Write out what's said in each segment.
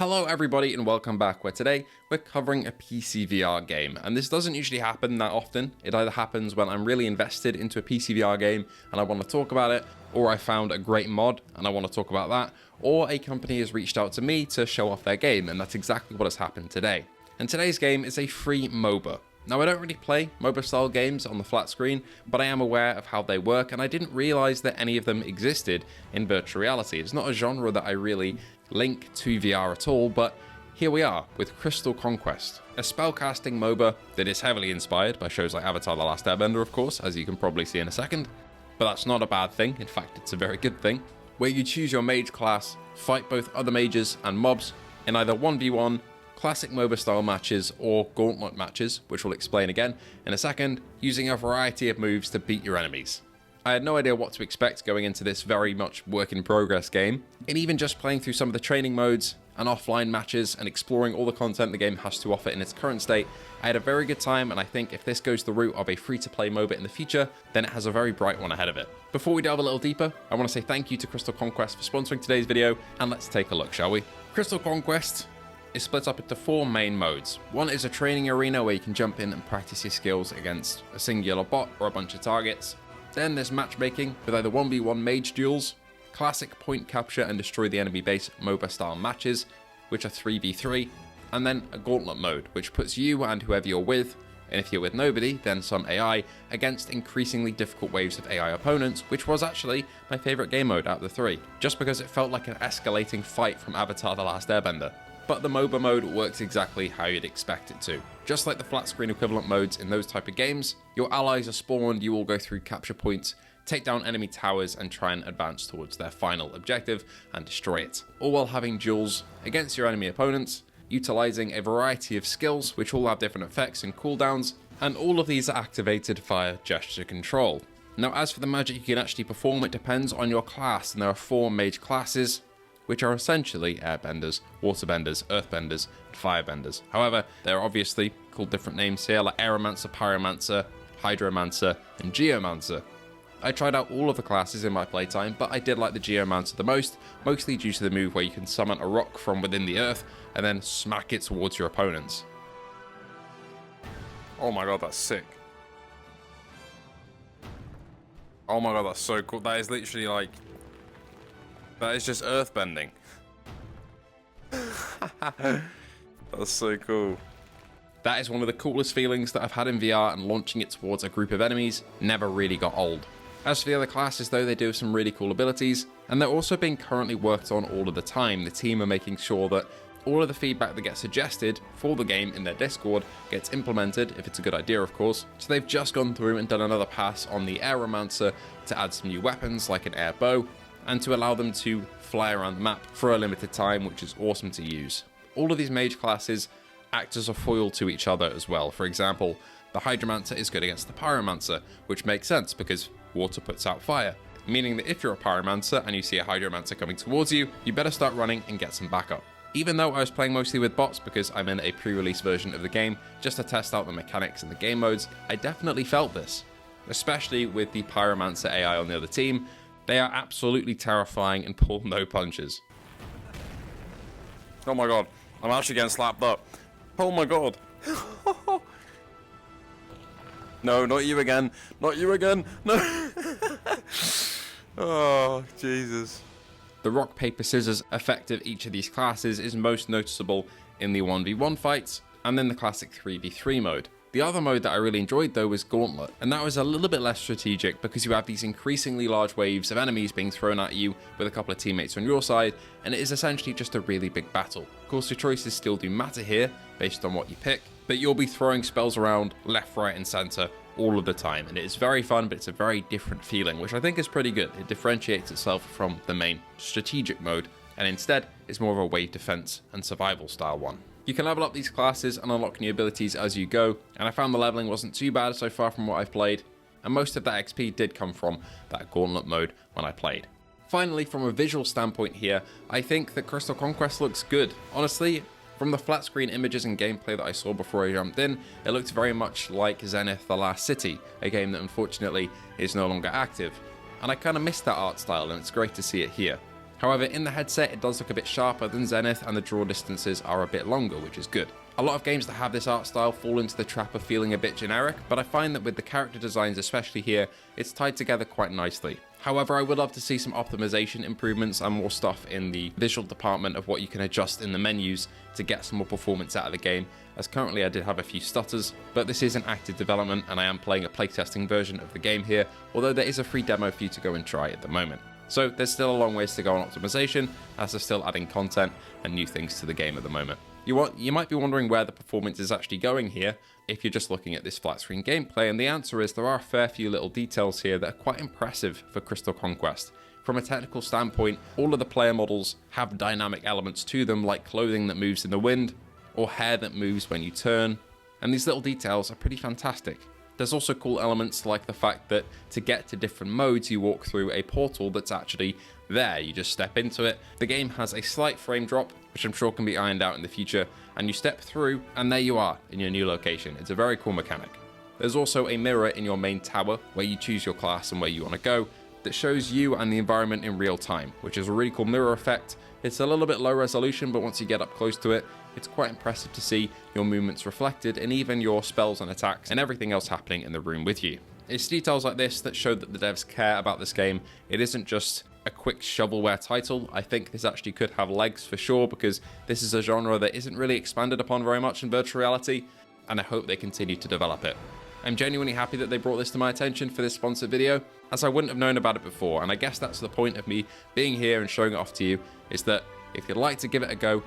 Hello everybody and welcome back, where today we're covering a PSVR game, and this doesn't usually happen that often. It either happens when I'm really invested into a PSVR game and I want to talk about it, or I found a great mod and I want to talk about that, or a company has reached out to me to show off their game, and that's exactly what has happened today. And today's game is a free MOBA. Now, I don't really play MOBA style games on the flat screen, but I am aware of how they work, and I didn't realize that any of them existed in virtual reality. It's not a genre that I really link to VR at all, but here we are with Crystal Conquest, a spellcasting MOBA that is heavily inspired by shows like Avatar: The Last Airbender, of course, as you can probably see in a second. But that's not a bad thing, in fact it's a very good thing, where you choose your mage class, fight both other mages and mobs in either 1v1, classic MOBA style matches, or Gauntlet matches, which we'll explain again in a second, using a variety of moves to beat your enemies. I had no idea what to expect going into this very much work in progress game, and even just playing through some of the training modes and offline matches and exploring all the content the game has to offer in its current state, I had a very good time, and I think if this goes the route of a free-to-play MOBA in the future, then it has a very bright one ahead of it. Before we delve a little deeper, I want to say thank you to Crystal Conquest for sponsoring today's video, and let's take a look, shall we? Crystal Conquest is split up into 4 main modes. One is a training arena where you can jump in and practice your skills against a singular bot or a bunch of targets. Then there's matchmaking with either 1v1 mage duels, classic point capture and destroy the enemy base MOBA style matches, which are 3v3, and then a gauntlet mode, which puts you and whoever you're with, and if you're with nobody, then some AI, against increasingly difficult waves of AI opponents, which was actually my favourite game mode out of the 3, just because it felt like an escalating fight from Avatar: The Last Airbender. But the MOBA mode works exactly how you'd expect it to. Just like the flat screen equivalent modes in those type of games, your allies are spawned, you all go through capture points, take down enemy towers and try and advance towards their final objective and destroy it, all while having duels against your enemy opponents, utilizing a variety of skills which all have different effects and cooldowns, and all of these are activated via gesture control. Now, as for the magic you can actually perform, it depends on your class, and there are 4 mage classes, which are essentially airbenders, waterbenders, earthbenders, and firebenders. However, they're obviously called different names here, like Aeromancer, Pyromancer, Hydromancer, and Geomancer. I tried out all of the classes in my playtime, but I did like the Geomancer the most, mostly due to the move where you can summon a rock from within the earth and then smack it towards your opponents. Oh my god, that's sick. Oh my god, that's so cool. That is literally like... that is just earthbending. That's so cool. That is one of the coolest feelings that I've had in VR, and launching it towards a group of enemies never really got old. As for the other classes though, they do have some really cool abilities, and they're also being currently worked on all of the time. The team are making sure that all of the feedback that gets suggested for the game in their Discord gets implemented, if it's a good idea of course. So they've just gone through and done another pass on the Aeromancer to add some new weapons like an air bow, and to allow them to fly around the map for a limited time, which is awesome to use. All of these mage classes act as a foil to each other as well. For example, the Hydromancer is good against the Pyromancer, which makes sense because water puts out fire, meaning that if you're a Pyromancer and you see a Hydromancer coming towards you, you better start running and get some backup. Even though I was playing mostly with bots because I'm in a pre-release version of the game just to test out the mechanics and the game modes, I definitely felt this, especially with the Pyromancer AI on the other team. They are absolutely terrifying and pull no punches. Oh my god, I'm actually getting slapped up. Oh my god. No, not you again. Not you again. No. Oh, Jesus. The rock, paper, scissors effect of each of these classes is most noticeable in the 1v1 fights, and then the classic 3v3 mode. The other mode that I really enjoyed though was Gauntlet, and that was a little bit less strategic because you have these increasingly large waves of enemies being thrown at you with a couple of teammates on your side, and it is essentially just a really big battle. Of course, your choices still do matter here based on what you pick, but you'll be throwing spells around left, right, and center all of the time, and it is very fun, but it's a very different feeling, which I think is pretty good. It differentiates itself from the main strategic mode, and instead is more of a wave defense and survival style one. You can level up these classes and unlock new abilities as you go, and I found the leveling wasn't too bad so far from what I've played, and most of that XP did come from that Gauntlet mode when I played. Finally, from a visual standpoint here, I think that Crystal Conquest looks good. Honestly, from the flat screen images and gameplay that I saw before I jumped in, it looked very much like Zenith: The Last City, a game that unfortunately is no longer active, and I kind of missed that art style, and it's great to see it here. However, in the headset, it does look a bit sharper than Zenith, and the draw distances are a bit longer, which is good. A lot of games that have this art style fall into the trap of feeling a bit generic, but I find that with the character designs, especially here, it's tied together quite nicely. However, I would love to see some optimization improvements and more stuff in the visual department of what you can adjust in the menus to get some more performance out of the game, as currently I did have a few stutters, but this is an active development and I am playing a playtesting version of the game here, although there is a free demo for you to go and try at the moment. So there's still a long ways to go on optimization, as they're still adding content and new things to the game at the moment. You might be wondering where the performance is actually going here if you're just looking at this flat screen gameplay, and the answer is there are a fair few little details here that are quite impressive for Crystal Conquest. From a technical standpoint, all of the player models have dynamic elements to them, like clothing that moves in the wind, or hair that moves when you turn, and these little details are pretty fantastic. There's also cool elements like the fact that to get to different modes you walk through a portal that's actually there, you just step into it. The game has a slight frame drop, which I'm sure can be ironed out in the future, and you step through and there you are in your new location. It's a very cool mechanic. There's also a mirror in your main tower where you choose your class and where you want to go that shows you and the environment in real time, which is a really cool mirror effect. It's a little bit low resolution, but once you get up close to it, it's quite impressive to see your movements reflected and even your spells and attacks and everything else happening in the room with you. It's details like this that show that the devs care about this game. It isn't just a quick shovelware title. I think this actually could have legs for sure, because this is a genre that isn't really expanded upon very much in virtual reality, and I hope they continue to develop it. I'm genuinely happy that they brought this to my attention for this sponsored video, as I wouldn't have known about it before, and I guess that's the point of me being here and showing it off to you, is that if you'd like to give it a go,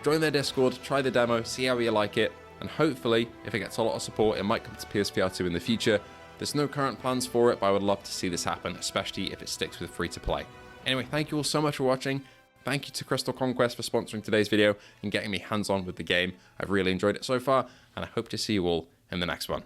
join their Discord, try the demo, see how you like it, and hopefully, if it gets a lot of support, it might come to PSVR2 in the future. There's no current plans for it, but I would love to see this happen, especially if it sticks with free to play. Anyway, thank you all so much for watching. Thank you to Crystal Conquest for sponsoring today's video and getting me hands-on with the game. I've really enjoyed it so far, and I hope to see you all in the next one.